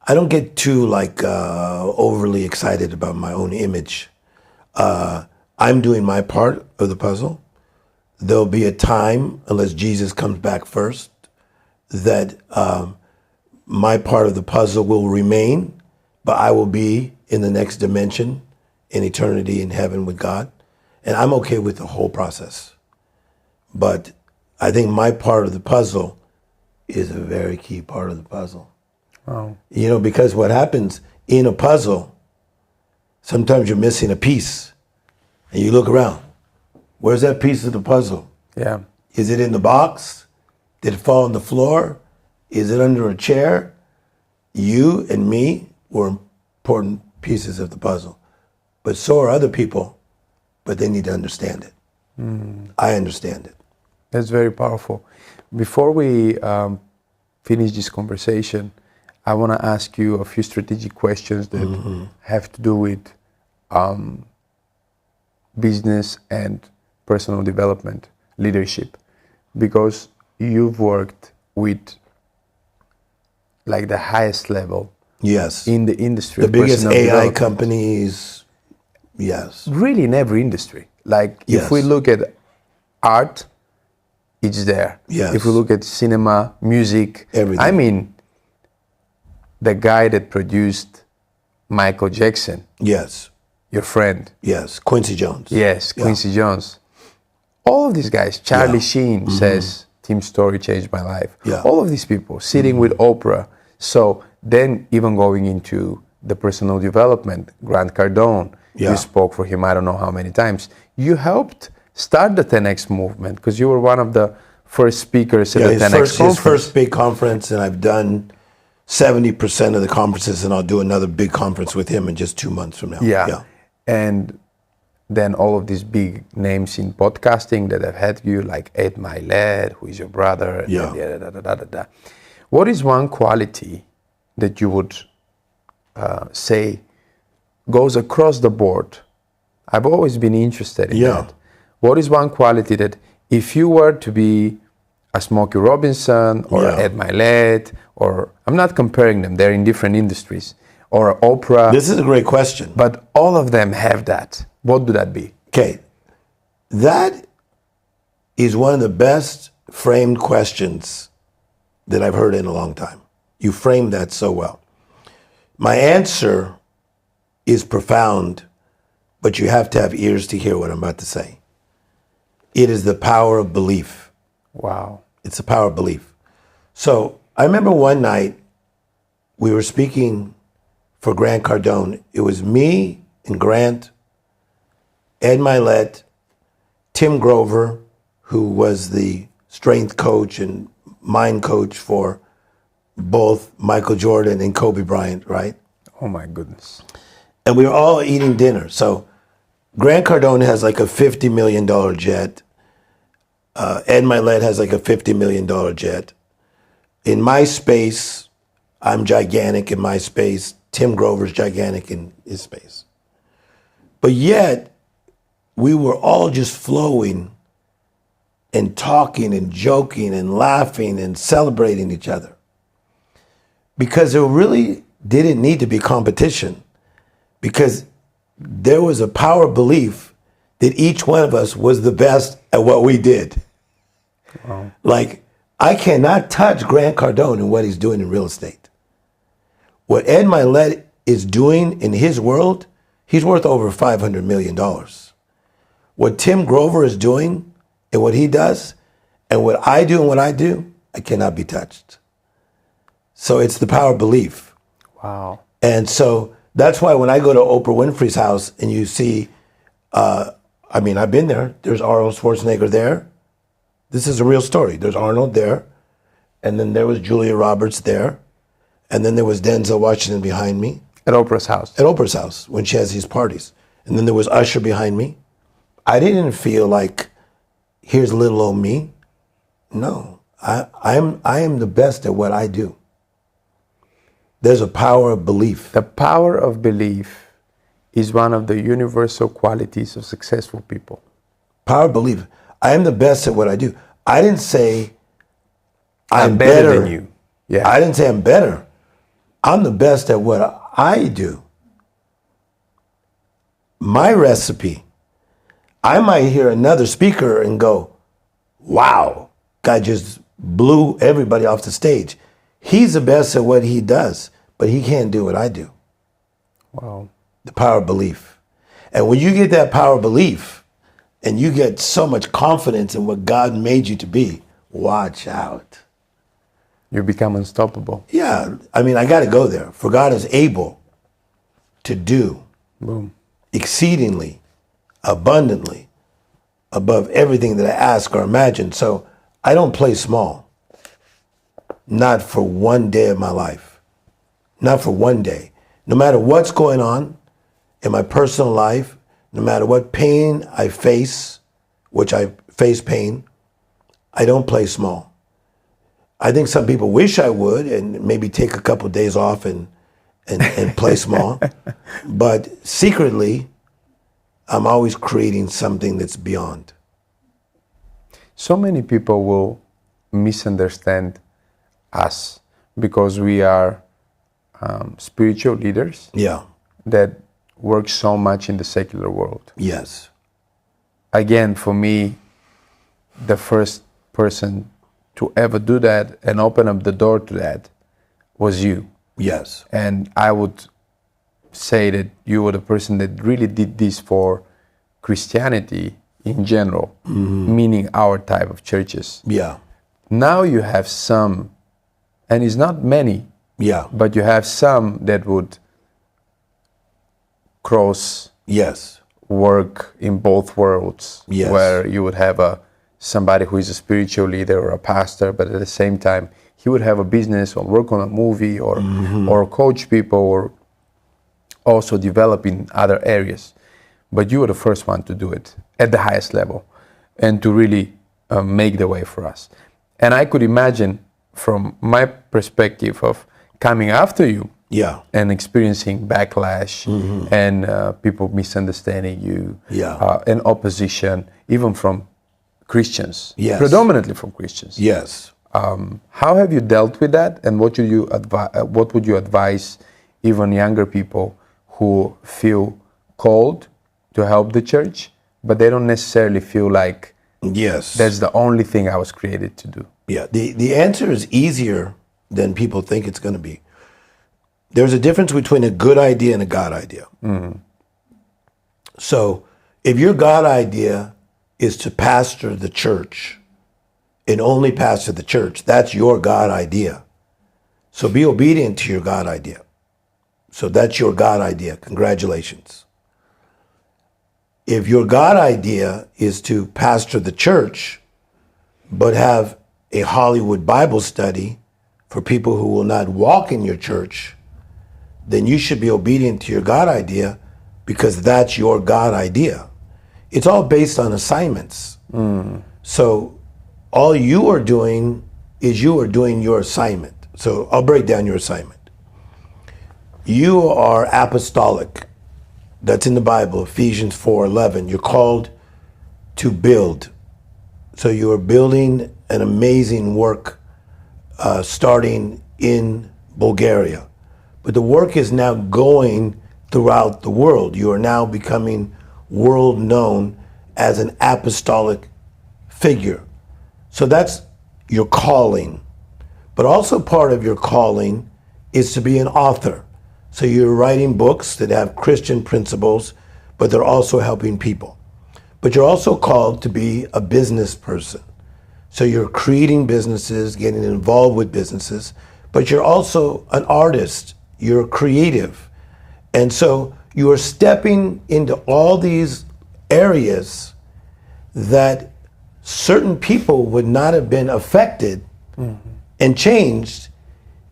I don't get too like overly excited about my own image. I'm doing my part of the puzzle. There'll be a time, unless Jesus comes back first, that my part of the puzzle will remain, but I will be in the next dimension, in eternity in heaven with God. And I'm okay with the whole process. But I think my part of the puzzle is a very key part of the puzzle. Wow. You know, because what happens in a puzzle, sometimes you're missing a piece. And you look around. Where's that piece of the puzzle? Yeah. Is it in the box? Did it fall on the floor? Is it under a chair? You and me were important pieces of the puzzle. But so are other people, but they need to understand it. I understand it. That's very powerful. Before we finish this conversation, I want to ask you a few strategic questions that have to do with business and personal development, leadership, because you've worked with like the highest level Yes. in the industry. The of biggest personal AI development. companies, yes. Really in every industry. Like Yes. if we look at art, it's there. Yes. If we look at cinema, music, Everything. I mean, the guy that produced Michael Jackson, Yes. your friend, Yes. Quincy Jones. yes, Yeah. Quincy Jones, all of these guys, Charlie Sheen says, Tim Storey changed my life. Yeah. All of these people sitting with Oprah. So then even going into the personal development, Grant Cardone, Yeah. you spoke for him I don't know how many times. You helped start the 10X movement because you were one of the first speakers at the 10X his conference. first big conference, and I've done 70% of the conferences, and I'll do another big conference with him in just 2 months from now. Yeah. And then all of these big names in podcasting that have had you, like Ed Milet, who is your brother. And Yeah. da. What is one quality that you would say goes across the board? I've always been interested in that. What is one quality that if you were to be a Smokey Robinson or Ed Milet, or I'm not comparing them, they're in different industries, or Oprah. This is a great question. But all of them have that. What would that be? Okay, that is one of the best framed questions that I've heard in a long time. You framed that so well. My answer is profound, but you have to have ears to hear what I'm about to say. It is the power of belief. Wow. It's the power of belief. So I remember one night we were speaking for Grant Cardone. It was me and Grant, Ed Milet, Tim Grover, who was the strength coach and mind coach for both Michael Jordan and Kobe Bryant, right? Oh my goodness. And we were all eating dinner. So Grant Cardone has like a $50 million jet. Ed Milet has like a $50 million jet. In my space, I'm gigantic in my space. Tim Grover's gigantic in his space. But yet, we were all just flowing and talking and joking and laughing and celebrating each other. Because there really didn't need to be competition. Because there was a power of belief that each one of us was the best at what we did. Wow. Like, I cannot touch Grant Cardone and what he's doing in real estate. What Ed Milet is doing in his world, he's worth over $500 million. What Tim Grover is doing and what he does, and what I do and what I do, I cannot be touched. So it's the power of belief. Wow. And so that's why when I go to Oprah Winfrey's house and you see, I've been there. There's Arnold Schwarzenegger there. This is a real story. There's Arnold there. And then there was Julia Roberts there. And then there was Denzel Washington behind me. At Oprah's house. At Oprah's house when she has these parties. And then there was Usher behind me. I didn't feel like, here's little old me. No, I am the best at what I do. There's a power of belief. The power of belief is one of the universal qualities of successful people. Power of belief. I am the best at what I do. I didn't say I'm better than you. Yeah. I didn't say I'm better. I'm the best at what I do. My recipe. I might hear another speaker and go, wow, guy just blew everybody off the stage. He's the best at what he does, but he can't do what I do. Wow. The power of belief. And when you get that power of belief and you get so much confidence in what God made you to be, watch out. You become unstoppable. Yeah, I got to go there. For God is able to do Boom. exceedingly, abundantly, above everything that I ask or imagine. So I don't play small. Not for one day of my life. Not for one day. No matter what's going on in my personal life, no matter what pain I face, which I face pain, I don't play small. I think some people wish I would and maybe take a couple of days off and play small. But secretly, I'm always creating something that's beyond. So many people will misunderstand us because we are spiritual leaders Yeah. that work so much in the secular world. Yes. Again, for me, the first person to ever do that and open up the door to that was you. Yes. And I would say that you were the person that really did this for Christianity in general, meaning our type of churches. Yeah. Now you have some, and it's not many, Yeah. but you have some that would cross Yes. work in both worlds, Yes. where you would have somebody who is a spiritual leader or a pastor, but at the same time, he would have a business or work on a movie or coach people or also develop in other areas. But you were the first one to do it at the highest level and to really make the way for us. And I could imagine from my perspective of coming after you, Yeah. and experiencing backlash and people misunderstanding you, Yeah. and opposition, even from Christians, Yes. predominantly from Christians. Yes. How have you dealt with that, and what would you advise even younger people who feel called to help the church, but they don't necessarily feel like Yes. that's the only thing I was created to do? Yeah. The answer is easier than people think it's going to be. There's a difference between a good idea and a God idea. So if your God idea is to pastor the church and only pastor the church, that's your God idea. So be obedient to your God idea. So that's your God idea. Congratulations. If your God idea is to pastor the church, but have a Hollywood Bible study for people who will not walk in your church, then you should be obedient to your God idea because that's your God idea. It's all based on assignments. So all you are doing is you are doing your assignment. So I'll break down your assignment. You are apostolic. That's in the Bible, Ephesians 4:11. You're called to build. So you are building an amazing work starting in Bulgaria. But the work is now going throughout the world. You are now becoming world known as an apostolic figure. So that's your calling. But also part of your calling is to be an author. So you're writing books that have Christian principles, but they're also helping people. But you're also called to be a business person. So you're creating businesses, getting involved with businesses, but you're also an artist. You're creative. And so you are stepping into all these areas that certain people would not have been affected and changed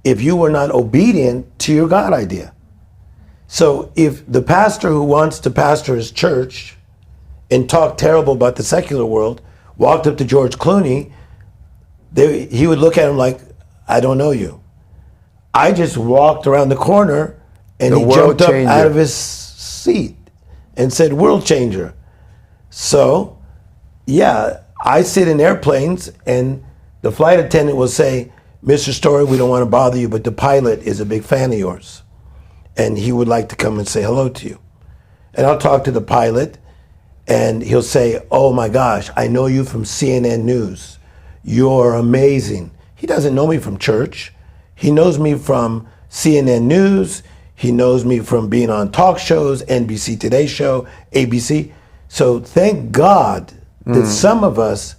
if you were not obedient to your God idea. So if the pastor who wants to pastor his church and talk terrible about the secular world walked up to George Clooney, he would look at him like, I don't know you. I just walked around the corner and he jumped up out of his seat and said, world changer. So, yeah, I sit in airplanes and the flight attendant will say, Mr. Storey, we don't want to bother you, but the pilot is a big fan of yours. And he would like to come and say hello to you. And I'll talk to the pilot and he'll say, oh my gosh, I know you from CNN News. You're amazing. He doesn't know me from church. He knows me from CNN News. He knows me from being on talk shows, NBC Today Show, ABC. So thank God that some of us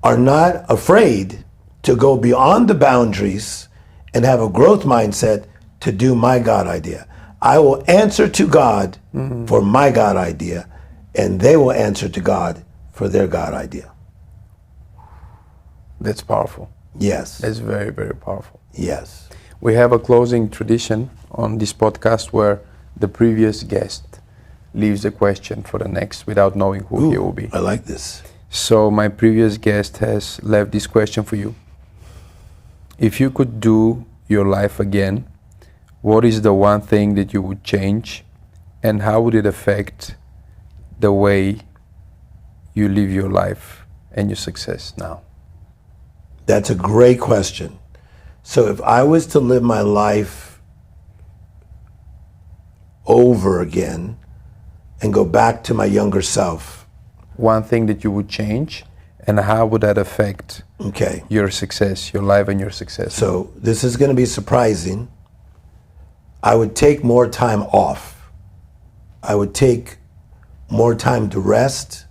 are not afraid to go beyond the boundaries and have a growth mindset to do my God idea. I will answer to God for my God idea, and they will answer to God for their God idea. That's powerful. Yes. That's very, very powerful. Yes. We have a closing tradition on this podcast where the previous guest leaves a question for the next without knowing who he will be. I like this. So my previous guest has left this question for you. If you could do your life again, what is the one thing that you would change, and how would it affect the way you live your life and your success now? That's a great question. So if I was to live my life over again and go back to my younger self. One thing that you would change, and how would that affect your success, your life and your success? So this is going to be surprising. I would take more time off. I would take more time to rest.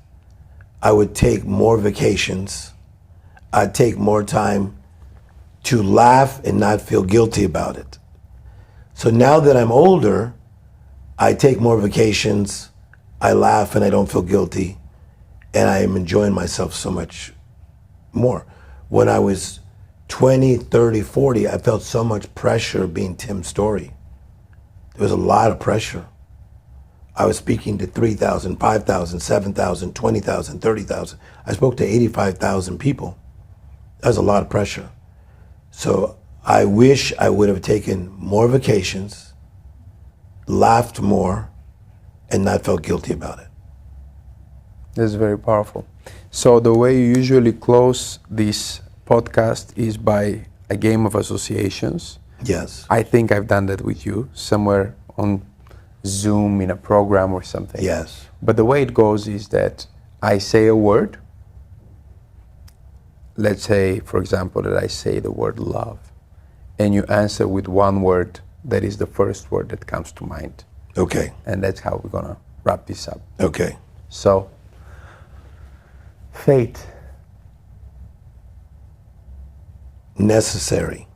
I would take more vacations. I'd take more time to laugh and not feel guilty about it. So now that I'm older, I take more vacations, I laugh and I don't feel guilty, and I am enjoying myself so much more. When I was 20, 30, 40, I felt so much pressure being Tim Storey. There was a lot of pressure. I was speaking to 3,000, 5,000, 7,000, 20,000, 30,000. I spoke to 85,000 people. That was a lot of pressure. So I wish I would have taken more vacations, laughed more, and not felt guilty about it. That's very powerful. So the way you usually close this podcast is by a game of associations. Yes. I think I've done that with you somewhere on Zoom in a program or something. Yes. But the way it goes is that I say a word. Let's say, for example, that I say the word love, and you answer with one word that is the first word that comes to mind. Okay. And that's how we're gonna wrap this up. Okay. So, faith, Necessary.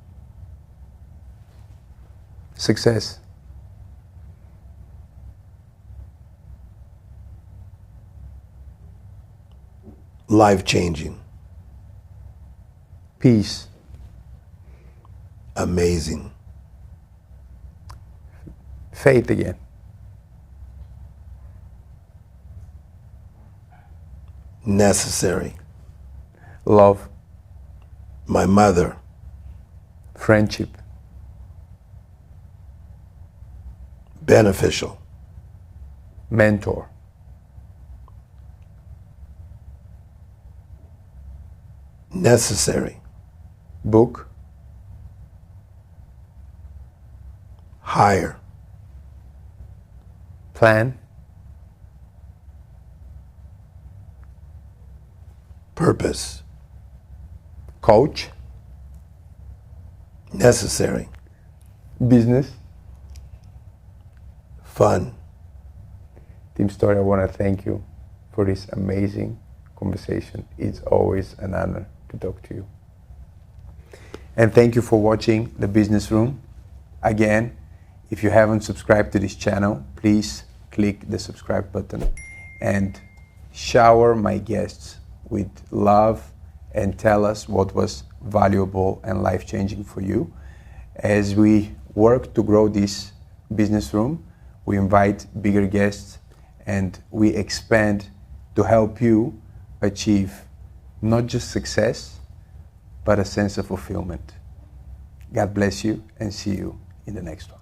success, Life-changing. peace, Amazing. faith again, Necessary. love, My mother. friendship, Beneficial. mentor, Necessary. book, Higher. plan, Purpose. coach, Necessary. business. Fun. Tim Storey, I want to thank you for this amazing conversation. It's always an honor to talk to you. And thank you for watching The Business Room. Again, if you haven't subscribed to this channel, please click the subscribe button and shower my guests with love and tell us what was valuable and life-changing for you. As we work to grow this business room, we invite bigger guests and we expand to help you achieve not just success, but a sense of fulfillment. God bless you and see you in the next one.